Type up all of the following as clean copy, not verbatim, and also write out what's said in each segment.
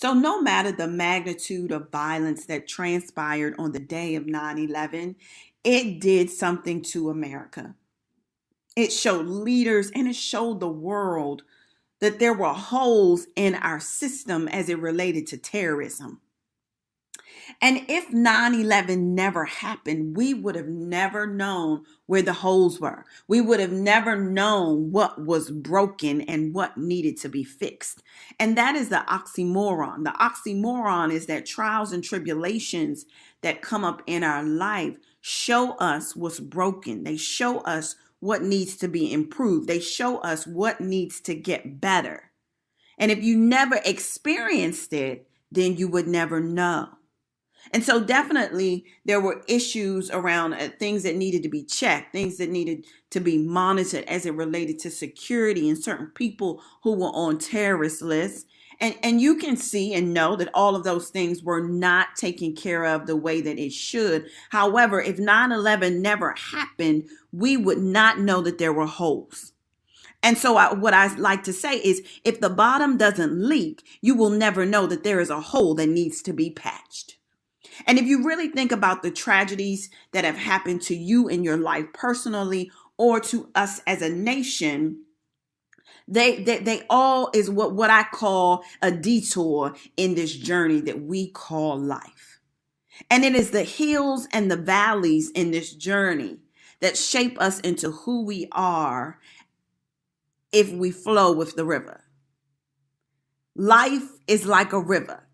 So, no matter the magnitude of violence that transpired on the day of 9/11, it did something to America. It showed leaders and it showed the world that there were holes in our system as it related to terrorism. And if 9/11 never happened, we would have never known where the holes were. We would have never known what was broken and what needed to be fixed. And that is the oxymoron. The oxymoron is that trials and tribulations that come up in our life show us what's broken. They show us what needs to be improved. They show us what needs to get better. And if you never experienced it, then you would never know. And so definitely there were issues around things that needed to be checked, things that needed to be monitored as it related to security and certain people who were on terrorist lists. And you can see and know that all of those things were not taken care of the way that it should. However, if 9/11 never happened, we would not know that there were holes. And so what I like to say is if the bottom doesn't leak, you will never know that there is a hole that needs to be patched. And if you really think about the tragedies that have happened to you in your life personally or to us as a nation, they all is what I call a detour in this journey that we call life. And it is the hills and the valleys in this journey that shape us into who we are if we flow with the river. Life is like a river.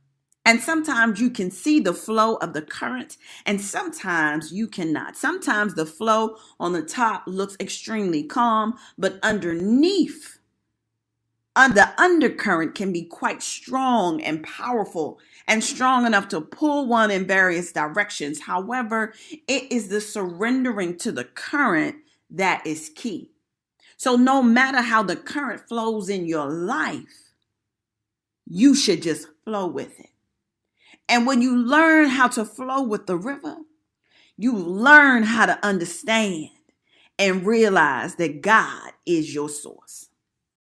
And sometimes you can see the flow of the current, and sometimes you cannot. Sometimes the flow on the top looks extremely calm, but underneath, the undercurrent can be quite strong and powerful and strong enough to pull one in various directions. However, it is the surrendering to the current that is key. So no matter how the current flows in your life, you should just flow with it. And when you learn how to flow with the river, you learn how to understand and realize that God is your source.